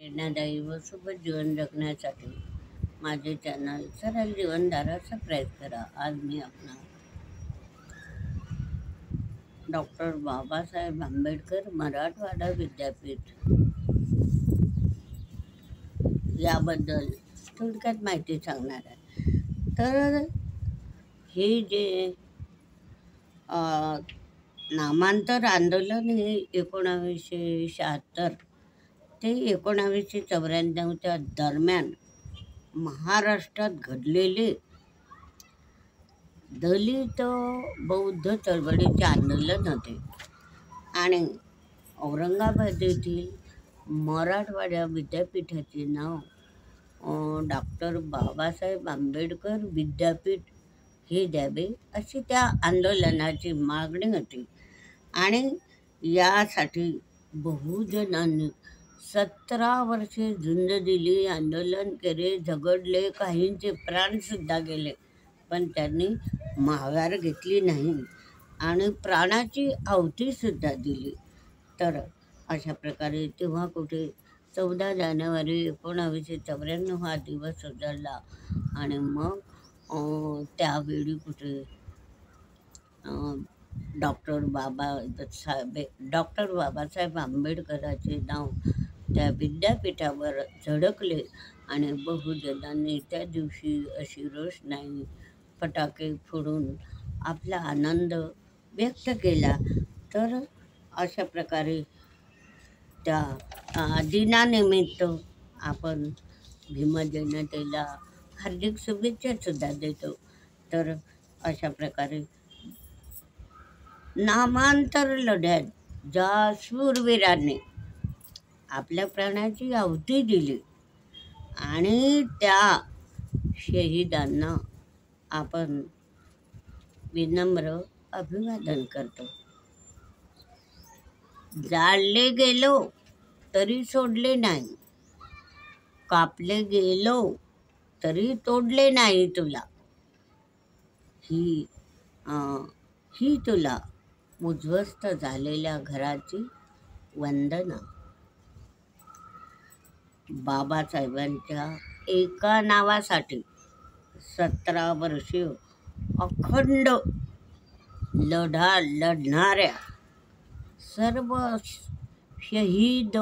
प्रेरणादायी व सोबत जीवन जगण्यासाठी माझे चॅनल सरळ जीवनधारा सबस्क्राईब करा. आज मी आपला डॉक्टर बाबासाहेब आंबेडकर मराठवाडा विद्यापीठ याबद्दल थोडक्यात माहिती सांगणार आहे. तर हे जे नामांतर आंदोलन हे 1976 ते 1994च्या दरम्यान महाराष्ट्रात घडलेले दलित बौद्ध चळवळीचे आंदोलन होते आणि औरंगाबाद येथील मराठवाडा विद्यापीठाचे नाव डॉक्टर बाबासाहेब आंबेडकर विद्यापीठ हे द्यावे अशी त्या आंदोलनाची मागणी होती. आणि यासाठी बहुजनांनी 17 वर्षे झुंज दिली, आंदोलन केले, झगडले, काहींचे प्राणसुद्धा गेले, पण त्यांनी माघार घेतली नाही आणि प्राणाची आहुतीसुद्धा दिली. तर अशा प्रकारे तेव्हा कुठे 14 जानेवारी 1994 हा दिवस उजाडला आणि मग त्यावेळी कुठे डॉक्टर बाबासाहेब आंबेडकरांचे नाव त्या विद्यापीठावर झळकले आणि बहुजनांनी त्या दिवशी अशी रोषणाई, फटाके फोडून आपला आनंद व्यक्त केला. तर अशा प्रकारे त्या दिनानिमित्त आपण भीमजनतेला हार्दिक शुभेच्छासुद्धा देतो. तर अशा प्रकारे नामांतर लढ्यात ज्या शूरवीरांनी आपल्या प्राणाची आहुती दिली आणि त्या शहीदांना आपण विनम्र अभिवादन करतो. जाळले गेलो तरी सोडले नाही, कापले गेलो तरी तोडले नाही तुला, ही तुला उद्ध्वस्त झालेल्या घराची वंदना. बाबासाहेबांच्या एका नावासाठी 17 वर्षे अखंड लढा लढणाऱ्या सर्व शहीद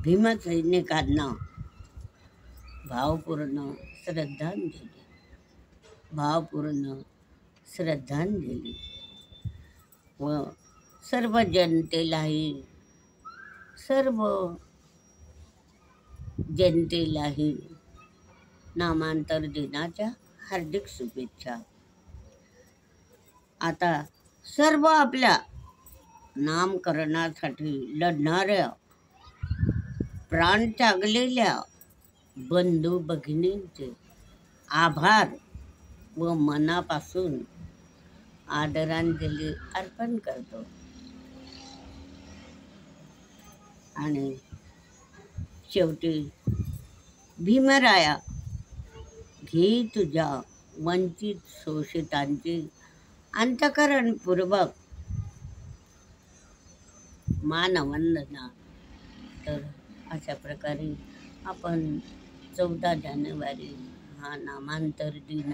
भीमसैनिकांना भावपूर्ण श्रद्धांजली व सर्व जनतेलाही नामांतर दिनाच्या हार्दिक शुभेच्छा. आता सर्व आपल्या नामकरणासाठी लढणाऱ्या प्राण त्यागलेल्या बंधू भगिनींचे आभार व मनापासून आदरांजली अर्पण करतो. आणि शेवटी भीमराया, घे तुझ्या वंचित शोषितांची अंतःकरणपूर्वक मानवंदना. तर अशा प्रकारे आपण 14 जानेवारी हा नामांतर दिन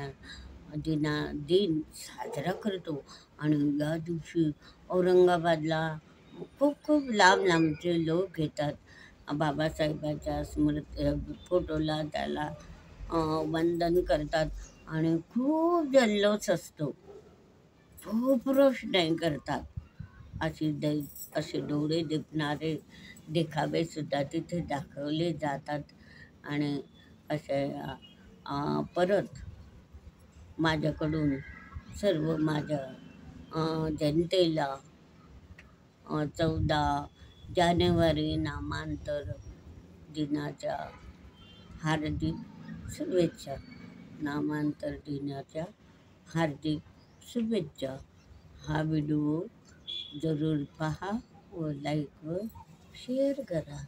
साजरा करतो. आणि या दिवशी औरंगाबादला खूप लांबचे लोक येतात. बाबासाहेबांच्या फोटोला त्याला वंदन करतात आणि खूप जल्लोष असतो, खूप रोषणाई करतात. असे डोळे दिपणारे देखावेसुद्धा तिथे दाखवले जातात. आणि अशा परत माझ्याकडून सर्व माझ्या जनतेला 14 जानेवारी नामांतर दिनाच्या हार्दिक शुभेच्छा. नामांतर दिनाच्या हार्दिक शुभेच्छा. हा व्हिडिओ जरूर पहा व लाईक व शेअर करा.